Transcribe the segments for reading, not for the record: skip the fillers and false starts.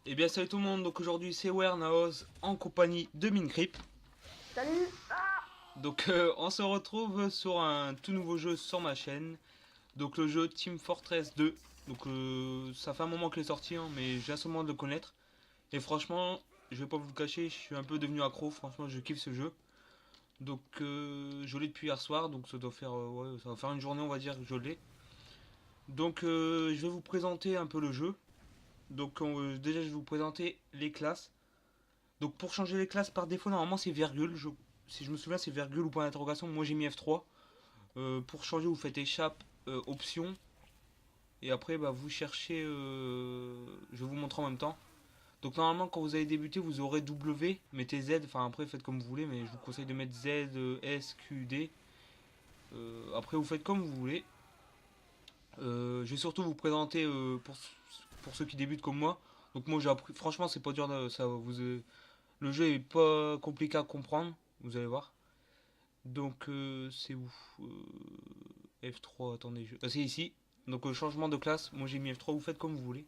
Et bien salut tout le monde, donc aujourd'hui c'est Wernaos en compagnie de Minecraft. Salut. Donc on se retrouve sur un tout nouveau jeu sur ma chaîne. Donc le jeu Team Fortress 2. Donc ça fait un moment qu'il est sorti hein, mais j'ai seulement de le connaître. Et franchement, je vais pas vous le cacher, je suis un peu devenu accro, franchement je kiffe ce jeu. Donc je l'ai depuis hier soir, donc ça doit faire ouais, ça va faire une journée on va dire que je l'ai. Donc je vais vous présenter un peu le jeu. Donc déjà je vais vous présenter les classes. Donc pour changer les classes par défaut normalement c'est virgule. Si je me souviens c'est virgule ou point d'interrogation. Moi j'ai mis F3. Pour changer vous faites échappe, option. Et après bah, vous cherchez... je vais vous montrer en même temps. Donc normalement quand vous allez débuter vous aurez W. Mettez Z. Enfin après faites comme vous voulez. Mais je vous conseille de mettre Z, S, Q, D. Après vous faites comme vous voulez. Je vais surtout vous présenter pour ceux qui débutent comme moi. Donc moi j'ai appris... Franchement c'est pas dur. Ça, le jeu est pas compliqué à comprendre. Vous allez voir. Donc c'est où F3, attendez, ah, c'est ici. Donc changement de classe, moi j'ai mis F3, vous faites comme vous voulez.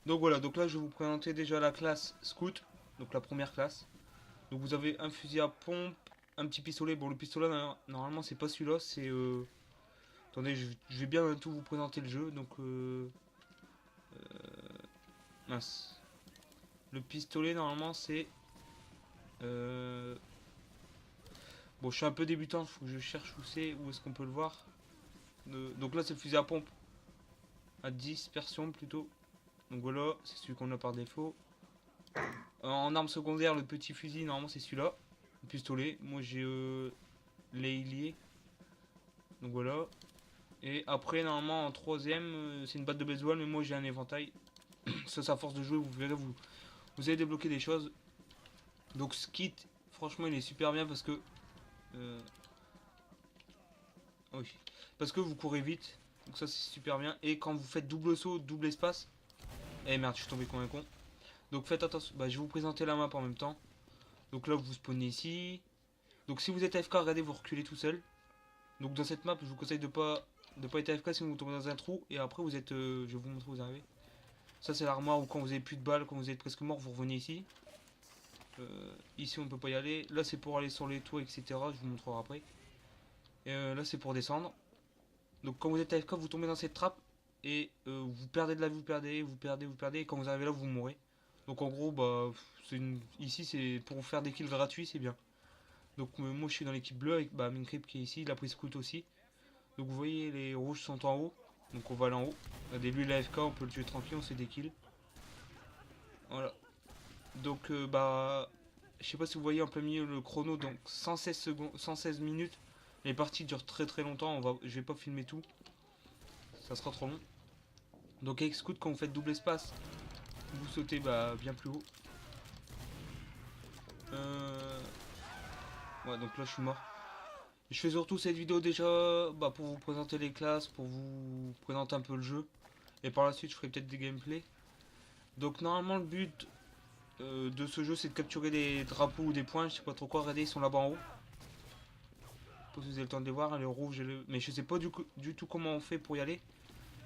Donc voilà, donc là je vais vous présenter déjà la classe Scout, donc la première classe. Donc vous avez un fusil à pompe, un petit pistolet. Bon le pistolet normalement c'est pas celui-là, c'est... Attendez, je vais bien tout vous présenter le jeu, donc... mince. Le pistolet normalement c'est... Bon je suis un peu débutant, il faut que je cherche où est-ce qu'on peut le voir. Donc là c'est le fusil à pompe à dispersion plutôt. Donc voilà, c'est celui qu'on a par défaut. En arme secondaire, le petit fusil, normalement c'est celui-là. Le pistolet. Moi j'ai l'ailier. Donc voilà. Et après, normalement en troisième, c'est une batte de baseball, mais moi j'ai un éventail. Ça, c'est à force de jouer, vous verrez, vous allez débloquer des choses. Donc ce kit, franchement, il est super bien parce que... oui. Parce que vous courez vite. Donc ça, c'est super bien. Et quand vous faites double saut, double espace... Eh merde, je suis tombé comme un con. Donc faites attention, bah, je vais vous présenter la map en même temps. Donc là vous spawnez ici. Donc si vous êtes AFK, regardez, vous reculez tout seul. Donc dans cette map, je vous conseille de pas être AFK si vous tombez dans un trou. Et après vous êtes, je vais vous montrer où vous arrivez. Ça c'est l'armoire où quand vous avez plus de balles, quand vous êtes presque mort, vous revenez ici. Ici on peut pas y aller. Là c'est pour aller sur les toits, etc. Je vous montrerai après. Et là c'est pour descendre. Donc quand vous êtes AFK, vous tombez dans cette trappe. Et vous perdez de la vie, vous perdez. Et quand vous arrivez là, vous mourrez. Donc en gros, bah, ici c'est pour vous faire des kills gratuits, c'est bien. Donc moi je suis dans l'équipe bleue avec bah, Minecraft qui est ici, il a pris Scout aussi. Donc vous voyez les rouges sont en haut. Donc on va aller en haut. Au début il est AFK, on peut le tuer tranquille, on se fait des kills. Voilà. Donc bah je sais pas si vous voyez en plein milieu le chrono, donc 116 secondes, 116 minutes. Les parties durent très très longtemps, je vais pas filmer tout. Ça sera trop long. Donc avec Scout quand vous faites double espace, vous sautez bah, bien plus haut. Ouais donc là je suis mort. Je fais surtout cette vidéo déjà bah, pour vous présenter les classes, pour vous présenter un peu le jeu. Et par la suite je ferai peut-être des gameplays. Donc normalement le but de ce jeu c'est de capturer des drapeaux ou des points, je sais pas trop quoi, regardez ils sont là-bas en haut. Je sais pas si vous avez le temps de les voir, les rouges mais je sais pas du tout comment on fait pour y aller.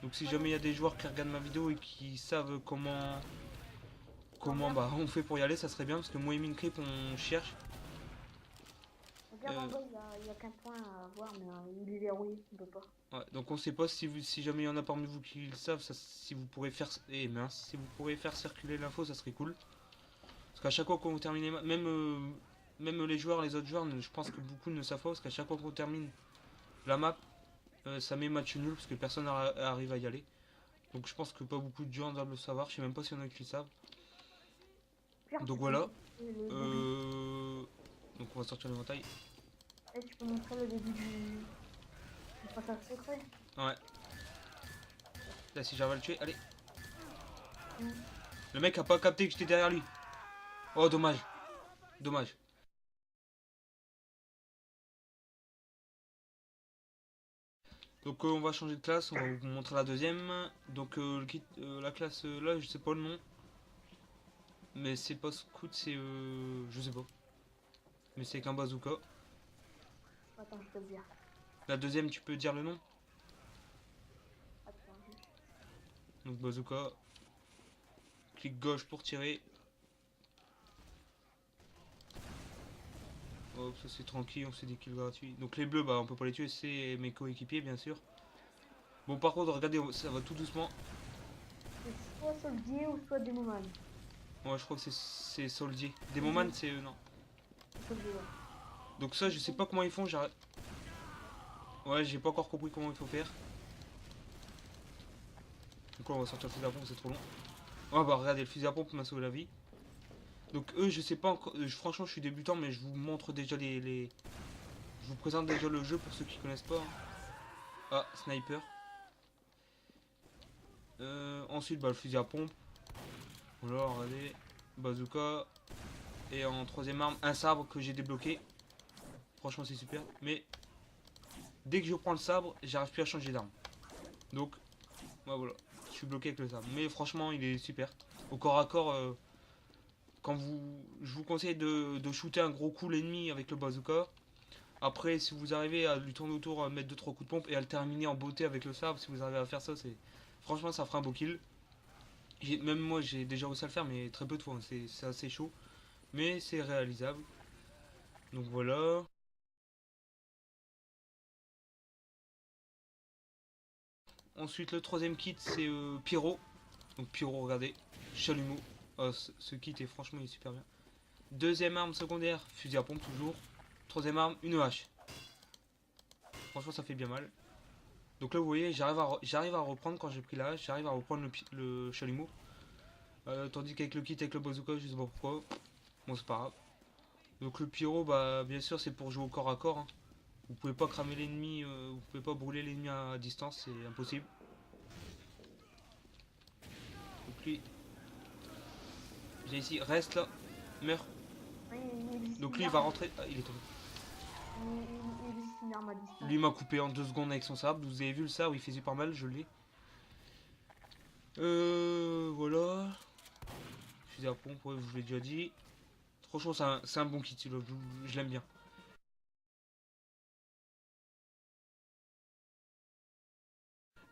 Donc si jamais il y a des joueurs qui regardent ma vidéo et qui savent comment bah, on fait pour y aller, ça serait bien parce que moi et Minecraft on cherche. Regarde en bas, il y a qu'un point à voir, mais il est verrouillé, on peut pas. Ouais, donc on sait pas si jamais il y en a parmi vous qui le savent, si vous pourrez faire si vous pourrez faire circuler l'info, ça serait cool. Parce qu'à chaque fois qu'on termine, même les joueurs, les autres joueurs, je pense que beaucoup ne savent pas parce qu'à chaque fois qu'on termine la map, ça met match nul parce que personne arrive à y aller. Donc je pense que pas beaucoup de gens doivent le savoir. Je sais même pas s'il y en a qui le savent. Pierre, Donc tu peux voilà. montrer le début. Donc on va sortir l'éventail. Et tu peux montrer le début du passage secret. Ouais. Là si j'arrive à le tuer, allez. Mm. Le mec a pas capté que j'étais derrière lui. Oh dommage. Dommage. Donc on va changer de classe, on va vous montrer la deuxième. Donc la classe là, je sais pas le nom. Mais c'est pas scout, c'est je sais pas. mais c'est qu'un bazooka. Attends, je peux te dire. La deuxième, tu peux dire le nom? Attends. Donc bazooka. Clic gauche pour tirer. Hop, ça c'est tranquille, on fait des kills gratuits. Donc les bleus, bah on peut pas les tuer, c'est mes coéquipiers bien sûr. Bon par contre, regardez, ça va tout doucement. C'est soit Soldier ou soit Demoman. Ouais, je crois que c'est Soldier. Demoman, c'est eux, non. Soldier, ouais. Donc ça, je sais pas comment ils font, j'arrête. Ouais, j'ai pas encore compris comment il faut faire. Donc là, on va sortir le fusil à pompe, c'est trop long. Oh bah regardez, le fusil à pompe m'a sauvé la vie. Donc eux, je sais pas encore. Franchement, je suis débutant, mais je vous montre déjà les. Je vous présente déjà le jeu pour ceux qui connaissent pas. Hein. Ah, sniper. Ensuite, bah, le fusil à pompe. Voilà, regardez. Bazooka. Et en troisième arme, un sabre que j'ai débloqué. Franchement, c'est super. Mais dès que je prends le sabre, j'arrive plus à changer d'arme. Donc, ouais, voilà. Je suis bloqué avec le sabre. Mais franchement, il est super. Au corps à corps, je vous conseille de shooter un gros coup l'ennemi avec le bazooka. Après, si vous arrivez à lui tourner autour, à mettre 2-3 coups de pompe et à le terminer en beauté avec le sabre, si vous arrivez à faire ça, c'est franchement, ça fera un beau kill. Même moi, j'ai déjà réussi à le faire, mais très peu de fois. Hein. C'est assez chaud, mais c'est réalisable. Donc voilà. Ensuite, le troisième kit, c'est Pyro. Donc Pyro, regardez, chalumeau. Oh, ce kit est franchement, il est super bien. Deuxième arme secondaire, fusil à pompe toujours. Troisième arme, une hache. Franchement, ça fait bien mal. Donc là, vous voyez, j'arrive à reprendre quand j'ai pris la hache, j'arrive à reprendre le chalumeau. Tandis qu'avec le kit, avec le bazooka, je sais pas pourquoi. Bon, c'est pas grave. Donc le pyro, bah, bien sûr, c'est pour jouer au corps à corps. Hein. Vous pouvez pas cramer l'ennemi, vous pouvez pas brûler l'ennemi à distance, c'est impossible. Donc lui, j'ai ici, reste là, meurs. Donc lui, il va rentrer. Ah, il est tombé. Il existe une arme à distance. Lui m'a coupé en 2 secondes avec son sabre. Vous avez vu le sabre, il fait super mal, je l'ai. Voilà. Fusil à pompe, ouais, je vous l'ai déjà dit. Franchement, c'est un bon kit, je l'aime bien.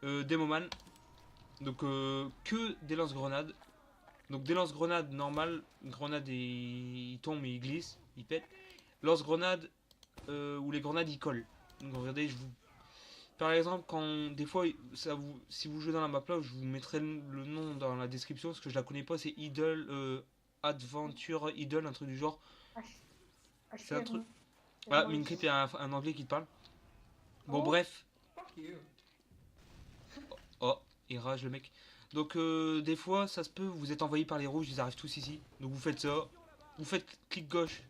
Demoman. Donc, que des lance-grenades. Donc, des lance-grenades normales. Une grenade, il tombe et il glisse, il pète. Lance-grenades, où les grenades, ils collent. Donc, regardez, par exemple, quand des fois, si vous jouez dans la map là, je vous mettrai le nom dans la description parce que je la connais pas. C'est Idle, Adventure Idle, un truc du genre. C'est un truc. Ah, Minecraft, il y a un anglais qui te parle. Bon, bref. Oh, il rage le mec. Donc, des fois, ça se peut, vous êtes envahi par les rouges, ils arrivent tous ici. Donc, vous faites ça. Vous faites clic gauche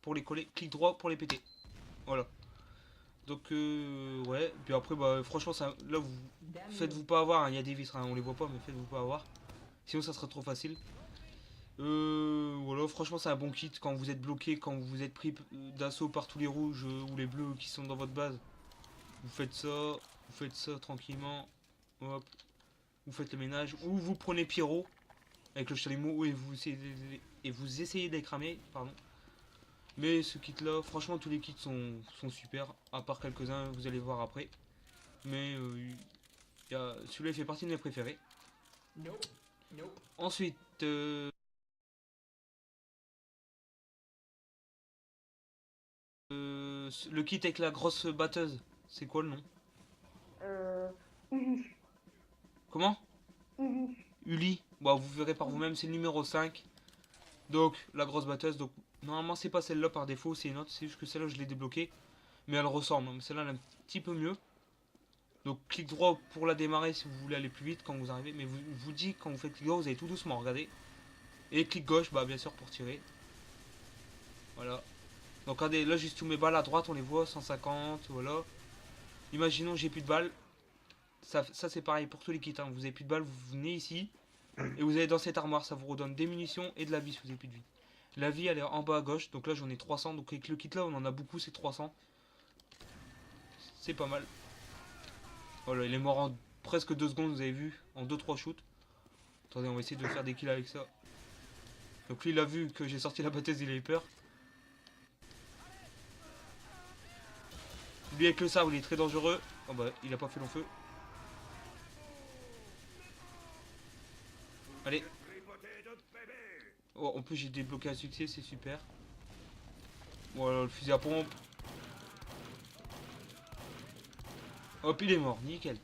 pour les coller, clic droit pour les péter. Voilà. Donc, ouais. Puis après, bah, franchement, ça, là, faites-vous pas avoir. Hein. Il y a des vitres, hein, on les voit pas, mais faites-vous pas avoir. Sinon, ça serait trop facile. Voilà, franchement, c'est un bon kit quand vous êtes bloqué, quand vous êtes pris d'assaut par tous les rouges ou les bleus qui sont dans votre base. Vous faites ça tranquillement. Hop. Vous faites le ménage. Ou vous prenez Pyro avec le chalumeau et vous essayez de les cramer. Pardon. Mais ce kit là, franchement, tous les kits sont super. À part quelques-uns, vous allez voir après. Mais celui-là, il fait partie de mes préférés. Ensuite, le kit avec la grosse batteuse, c'est quoi le nom? Uli. Comment? Uli. Uli. Bon, vous verrez par vous-même, c'est le numéro 5. Donc, la grosse batteuse. Donc, normalement, c'est pas celle-là par défaut, c'est une autre. C'est juste que celle-là, je l'ai débloquée. Mais elle ressemble. Mais celle-là, elle est un petit peu mieux. Donc, clic droit pour la démarrer si vous voulez aller plus vite quand vous arrivez. Mais je vous dis, quand vous faites clic droit, vous allez tout doucement, regardez. Et clic gauche, bah, bien sûr, pour tirer. Voilà. Donc, regardez, là, juste tous mes balles à droite, on les voit, 150, voilà. Imaginons, j'ai plus de balles. Ça c'est pareil pour tous les kits. Hein. Vous avez plus de balles, vous venez ici. Et vous allez dans cette armoire, ça vous redonne des munitions et de la vie si vous avez plus de vie. La vie, elle est en bas à gauche. Donc là, j'en ai 300. Donc avec le kit là, on en a beaucoup, c'est 300. C'est pas mal. Voilà, il est mort en presque 2 secondes, vous avez vu. En 2-3 shoots. Attendez, on va essayer de faire des kills avec ça. Donc lui, il a vu que j'ai sorti la batteuse, il a eu peur. Lui avec le sabre il est très dangereux. Oh bah il a pas fait long feu. Allez. Oh, en plus j'ai débloqué un succès, c'est super. Voilà le fusil à pompe. Hop il est mort, nickel.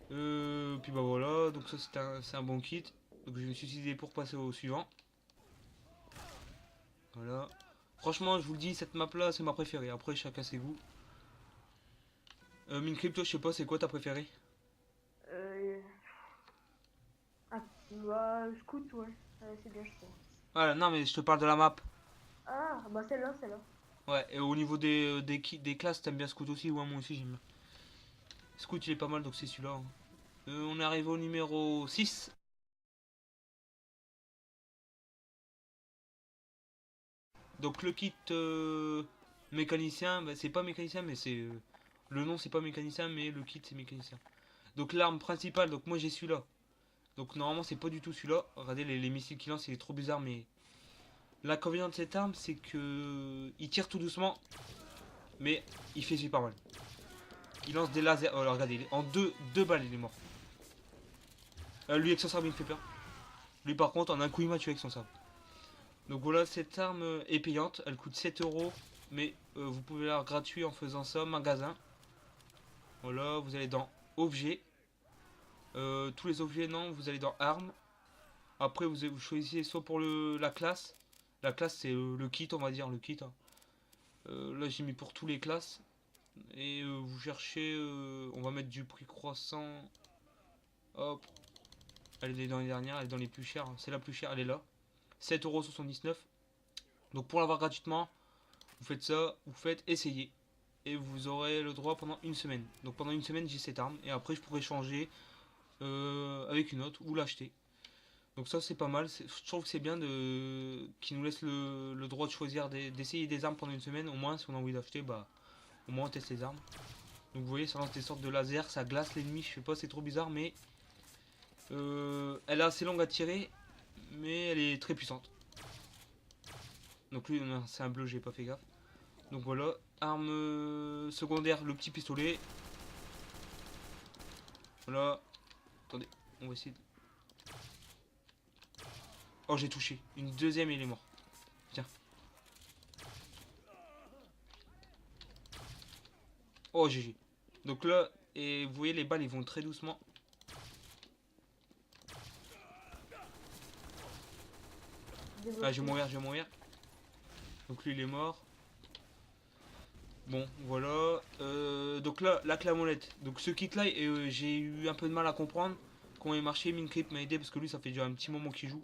Puis bah voilà, donc ça c'est un bon kit. Donc je me suis décidé pour passer au suivant. Voilà. Franchement je vous le dis, cette map là c'est ma préférée. Après chacun ses goûts. Mincrypt, toi je sais pas c'est quoi ta préférée? Euh... Ah, bah, scout, ouais. C'est bien, je trouve. Ah non mais je te parle de la map. Ah, bah celle-là, celle-là. Ouais, et au niveau des classes, t'aimes bien Scout aussi? Ouais, moi aussi j'aime bien. Scout il est pas mal donc c'est celui-là, hein. On est arrivé au numéro 6. Donc le kit mécanicien, bah, c'est pas mécanicien mais c'est... le nom c'est pas mécanicien mais le kit c'est mécanicien. Donc l'arme principale, donc moi j'ai celui-là. Donc normalement c'est pas du tout celui-là. Regardez les missiles qu'il lance, il est trop bizarre mais... L'inconvénient de cette arme c'est que... il tire tout doucement mais il fait super mal. Il lance des lasers. Oh, alors regardez, en deux balles il est mort. Lui avec son sabre il me fait peur. Lui par contre en un coup il m'a tué avec son sabre. Donc voilà, cette arme est payante, elle coûte 7 euros. Mais vous pouvez l'avoir gratuit en faisant ça, magasin. Voilà, vous allez dans objets. Tous les objets non, vous allez dans armes. Après vous choisissez soit pour la classe. La classe c'est le kit on va dire, le kit, hein. Là j'ai mis pour tous les classes. Et vous cherchez, on va mettre du prix croissant. Hop, elle est dans les dernières, elle est dans les plus chères, c'est la plus chère, elle est là. 7,79 €. Donc pour l'avoir gratuitement, vous faites ça, vous faites essayer. Et vous aurez le droit pendant une semaine. Donc pendant une semaine j'ai cette arme. Et après je pourrai changer avec une autre ou l'acheter. Donc ça c'est pas mal. Je trouve que c'est bien qu'ils nous laissent le droit de choisir, d'essayer des armes pendant une semaine. Au moins si on a envie d'acheter, bah au moins on teste les armes. Donc vous voyez ça lance des sortes de lasers, ça glace l'ennemi. Je sais pas, c'est trop bizarre mais elle est assez longue à tirer. Mais elle est très puissante. Donc lui c'est un bleu, j'ai pas fait gaffe. Donc voilà, arme secondaire, le petit pistolet. Voilà, attendez, on va essayer de... Oh j'ai touché, une deuxième et il est mort. Tiens. Oh GG. Donc là, et vous voyez les balles ils vont très doucement. Ah je vais mourir, je vais mourir. Donc lui il est mort. Bon voilà, donc là la clamolette. Donc ce kit là j'ai eu un peu de mal à comprendre comment il marchait. Mincrypt m'a aidé parce que lui ça fait déjà un petit moment qu'il joue.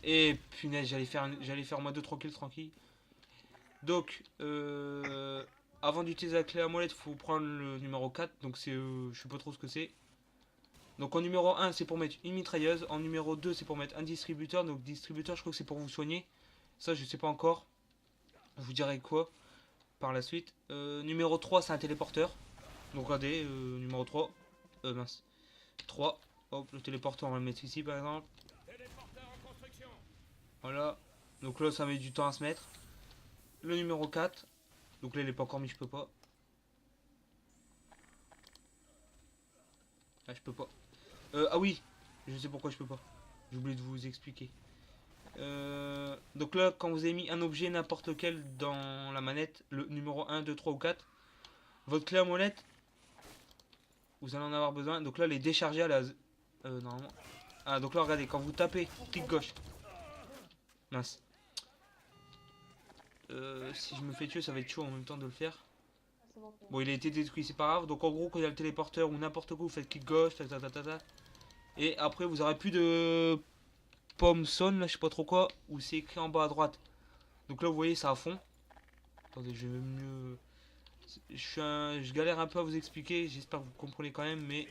Et punaise j'allais faire moi 2-3 kills tranquille. Donc avant d'utiliser la clé à molette il faut prendre le numéro 4. Donc c'est je sais pas trop ce que c'est. Donc en numéro 1 c'est pour mettre une mitrailleuse. En numéro 2 c'est pour mettre un distributeur. Donc distributeur je crois que c'est pour vous soigner. Ça je sais pas encore. Je vous dirai quoi par la suite. Numéro 3 c'est un téléporteur. Donc regardez, numéro 3. Mince. 3. Hop, le téléporteur on va le mettre ici par exemple. Voilà. Donc là ça met du temps à se mettre. Le numéro 4. Donc là il est pas encore mis, je peux pas. Ah je peux pas. Ah oui, je sais pourquoi je peux pas. J'ai oublié de vous expliquer. Donc là quand vous avez mis un objet n'importe lequel dans la manette, le numéro 1, 2, 3 ou 4, votre clé à molette, vous allez en avoir besoin. Donc là elle est déchargée à la... normalement. Ah donc là regardez, quand vous tapez, clic gauche. Mince. Si je me fais tuer ça va être chaud en même temps de le faire. Bon il a été détruit, c'est pas grave. Donc en gros quand il y a le téléporteur ou n'importe quoi, vous faites clic gauche, et après vous aurez plus de pomme sonne là, je sais pas trop quoi, où c'est écrit en bas à droite. Donc là vous voyez ça à fond. Attendez, je vais mieux... Je galère un peu à vous expliquer, j'espère que vous comprenez quand même, mais...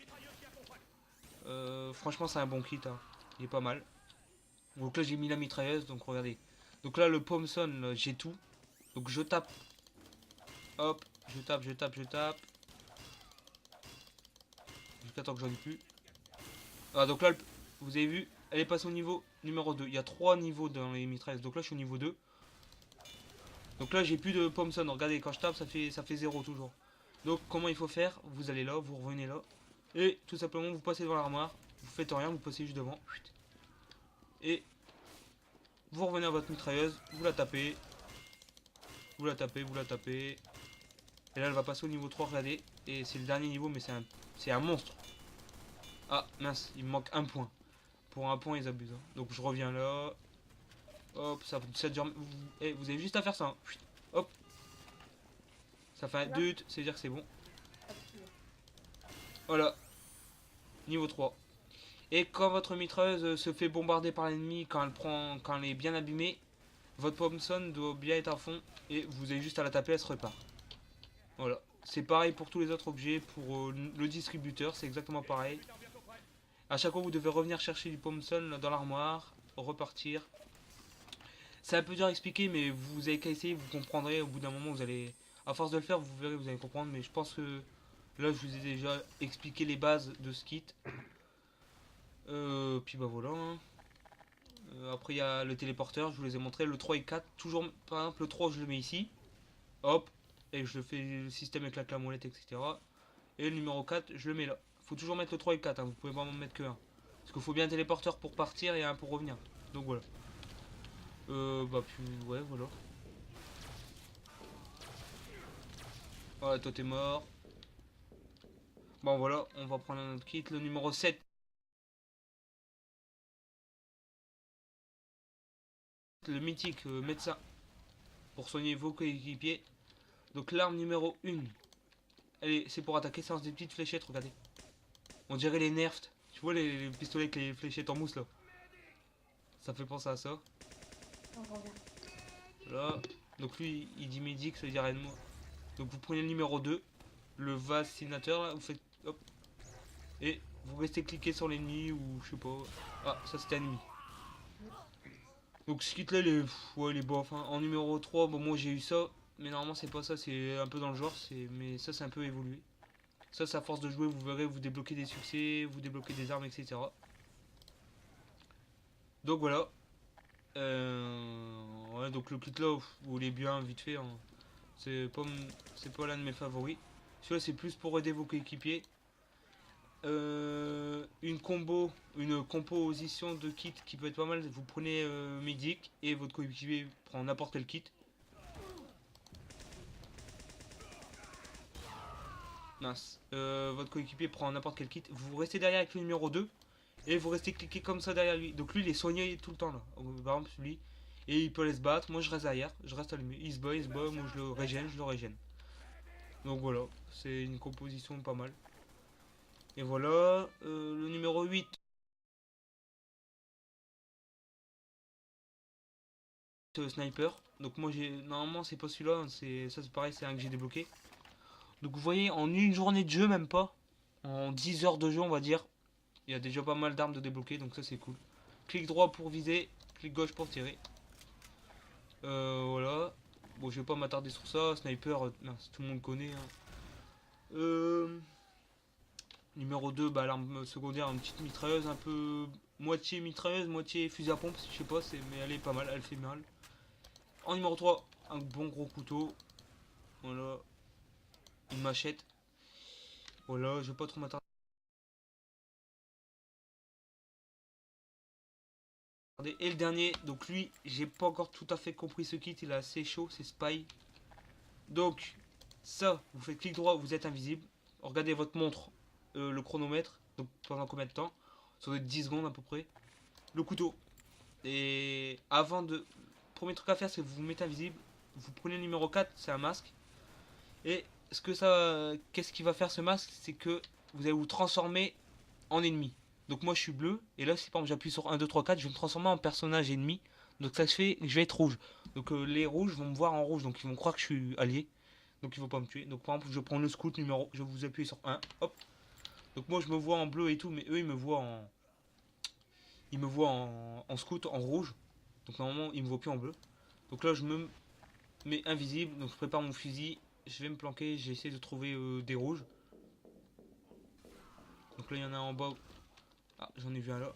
franchement c'est un bon kit, hein. Il est pas mal. Donc là j'ai mis la mitrailleuse, donc regardez. Donc là le Pomson, j'ai tout. Donc je tape. Hop, je tape. Jusqu'à temps que j'en ai plus. Ah donc là, vous avez vu, elle est passée au niveau numéro 2. Il y a 3 niveaux dans les mitrailleuses. Donc là je suis au niveau 2. Donc là j'ai plus de Pomson, regardez quand je tape ça fait 0 toujours. Donc comment il faut faire? Vous allez là, vous revenez là. Et tout simplement vous passez devant l'armoire. Vous faites rien, vous passez juste devant. Et vous revenez à votre mitrailleuse, vous la tapez. Vous la tapez, vous la tapez. Et là elle va passer au niveau 3, regardez. Et c'est le dernier niveau mais c'est un monstre. Ah mince, il me manque un point. Pour un point ils abusent. Hein. Donc je reviens là. Hop, ça dure. Vous avez juste à faire ça. Hein. Hop. Ça fait un dut, c'est-à-dire que c'est bon. Voilà. Niveau 3. Et quand votre mitrailleuse se fait bombarder par l'ennemi, quand elle est bien abîmée, votre Thompson doit bien être à fond. Et vous avez juste à la taper, elle se repart. Voilà. C'est pareil pour tous les autres objets. Pour le distributeur, c'est exactement pareil. À chaque fois, vous devez revenir chercher du Thompson dans l'armoire, repartir. C'est un peu dur à expliquer, mais vous avez qu'à essayer, vous comprendrez. Au bout d'un moment, vous allez, à force de le faire, vous verrez, vous allez comprendre. Mais je pense que là, je vous ai déjà expliqué les bases de ce kit. Puis bah voilà. Hein. Après, il y a le téléporteur, je vous les ai montrés. Le 3 et 4, toujours, par exemple, le 3, je le mets ici. Hop, et je fais le système avec la clamolette, etc. Et le numéro 4, je le mets là. Faut toujours mettre le 3 et le 4, hein. Vous pouvez pas en mettre que un. Parce qu'il faut bien un téléporteur pour partir et un pour revenir. Donc voilà. Bah puis ouais voilà. Ouais toi t'es mort. Bon voilà, on va prendre un autre kit, le numéro 7. Le mythique médecin. Pour soigner vos coéquipiers. Donc l'arme numéro 1. Allez, c'est pour attaquer, c'est des petites fléchettes, regardez. On dirait les nerfs. Tu vois les pistolets avec les fléchettes en mousse là. Ça fait penser à ça. Là. Donc lui il dit médic, ça veut dire rien de moi. Donc vous prenez le numéro 2. Le vaccinateur là, vous faites hop. Et vous restez cliqué sur l'ennemi ou je sais pas. Ah ça c'était ennemi. Donc ce kit là il est bof. Hein. En numéro 3, bon moi j'ai eu ça. Mais normalement c'est pas ça, c'est un peu dans le genre. Mais ça c'est un peu évolué. Ça c'est à force de jouer, vous verrez, vous débloquez des succès, vous débloquez des armes, etc. Donc voilà. Ouais, donc le kit là, vous il est bien vite fait. Hein. C'est pas l'un de mes favoris. Celui-là c'est plus pour aider vos coéquipiers. Une composition de kit qui peut être pas mal. Vous prenez Medic et votre coéquipier prend n'importe quel kit. Mince. Votre coéquipier prend n'importe quel kit. Vous restez derrière avec le numéro 2 et vous restez cliqué comme ça derrière lui. Donc lui il est soigné tout le temps là. Par exemple lui. Et il peut aller se battre. Moi je reste derrière. Je reste allumé. Il se bat. Moi je le régène. Donc voilà. C'est une composition pas mal. Et voilà. Le numéro 8. Sniper. Donc moi j'ai normalement c'est pas celui-là, hein, c'est pareil, c'est un que j'ai débloqué. Donc vous voyez en une journée de jeu même pas, en 10 heures de jeu on va dire, il y a déjà pas mal d'armes de débloquer donc ça c'est cool. Clic droit pour viser, clic gauche pour tirer. Voilà. Bon je vais pas m'attarder sur ça, sniper, mince, tout le monde connaît. Hein. Numéro 2, bah l'arme secondaire, une petite mitrailleuse un peu moitié mitrailleuse, moitié fusil à pompe, je sais pas, mais elle est pas mal, elle fait mal. En numéro 3, un bon gros couteau. Voilà. Une machette. Voilà, je vais pas trop m'attarder. Et le dernier, donc lui, j'ai pas encore tout à fait compris ce kit, il est assez chaud, c'est Spy. Donc, ça, vous faites clic droit, vous êtes invisible. Regardez votre montre, le chronomètre, donc pendant combien de temps? Ça doit être 10 secondes à peu près. Le couteau. Et avant de... Premier truc à faire, c'est que vous vous mettez invisible. Vous prenez le numéro 4, c'est un masque. Et qu'est-ce qu'il va faire ce masque? C'est que vous allez vous transformer en ennemi. Donc moi je suis bleu, et là si par exemple j'appuie sur 1, 2, 3, 4, je vais me transformer en personnage ennemi. Donc ça se fait, je vais être rouge. Donc les rouges vont me voir en rouge, donc ils vont croire que je suis allié. Donc ils vont pas me tuer. Donc par exemple je prends le scout numéro, je vais vous appuyer sur 1, hop. Donc moi je me vois en bleu et tout, mais eux ils me voient en scout, en rouge. Donc normalement ils me voient plus en bleu. Donc là je me mets invisible, donc je prépare mon fusil. Je vais me planquer, j'ai essayé de trouver des rouges. Donc là il y en a un en bas. Ah j'en ai vu un là.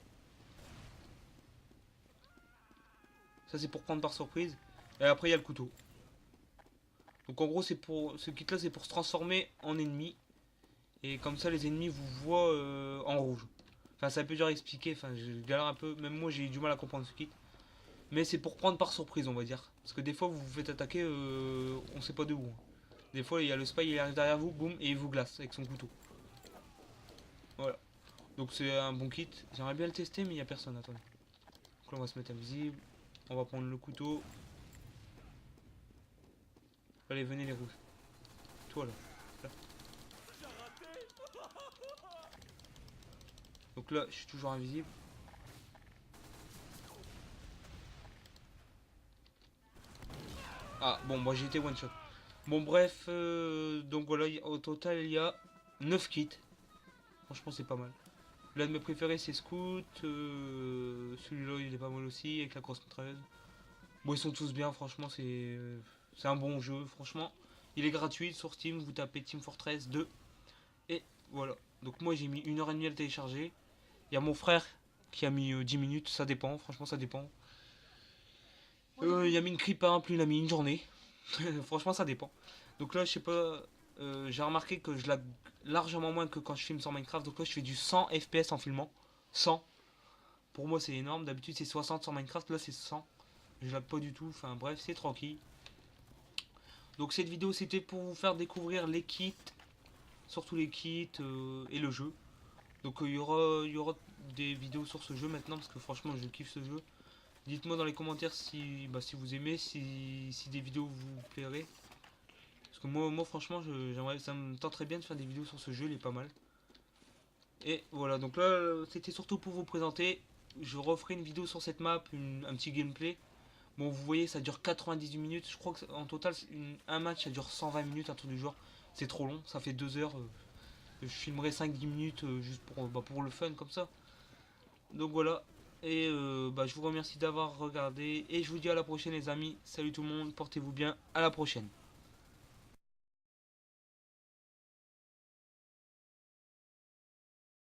Ça c'est pour prendre par surprise. Et après il y a le couteau. Donc en gros c'est pour ce kit là c'est pour se transformer en ennemi. Et comme ça les ennemis vous voient en rouge. Enfin c'est un peu dur à expliquer, enfin je galère un peu, même moi j'ai eu du mal à comprendre ce kit. Mais c'est pour prendre par surprise on va dire. Parce que des fois vous vous faites attaquer, on sait pas de où. Des fois il y a le spy, il arrive derrière vous, boum, et il vous glace avec son couteau. Voilà. Donc c'est un bon kit. J'aimerais bien le tester mais il n'y a personne, attendez. Donc là on va se mettre invisible. On va prendre le couteau. Allez venez les rouges. Toi là. Là. Donc là je suis toujours invisible. Ah bon moi j'ai été one shot. Bon bref, donc voilà, au total il y a 9 kits. Franchement c'est pas mal. L'un de mes préférés c'est Scout. Celui-là il est pas mal aussi avec la crosse mitrailleuse. Bon ils sont tous bien franchement c'est un bon jeu franchement. Il est gratuit sur Steam, vous tapez Team Fortress 2. Et voilà. Donc moi j'ai mis 1h30 à le télécharger. Il y a mon frère qui a mis 10 minutes, ça dépend, franchement ça dépend. Il y a mis une creep par exemple, il a mis une journée. Franchement ça dépend. Donc là je sais pas, j'ai remarqué que je lag largement moins que quand je filme sur Minecraft. Donc là je fais du 100 FPS en filmant. 100. Pour moi c'est énorme, d'habitude c'est 60 sur Minecraft, là c'est 100. Je lag pas du tout, enfin bref c'est tranquille. Donc cette vidéo c'était pour vous faire découvrir les kits, surtout les kits et le jeu. Donc il y aura des vidéos sur ce jeu maintenant parce que franchement je kiffe ce jeu. Dites-moi dans les commentaires si, si vous aimez, si des vidéos vous plairaient. Parce que moi franchement j'aimerais, ça me tenterait bien de faire des vidéos sur ce jeu, il est pas mal. Et voilà, donc là c'était surtout pour vous présenter. Je referai une vidéo sur cette map, un petit gameplay. Bon vous voyez ça dure 98 minutes, je crois qu'en total un match ça dure 120 minutes, un truc du genre. C'est trop long, ça fait 2 heures. Je filmerai 5-10 minutes juste pour le fun comme ça. Donc voilà. Et je vous remercie d'avoir regardé. Et je vous dis à la prochaine les amis. Salut tout le monde, portez-vous bien. À la prochaine.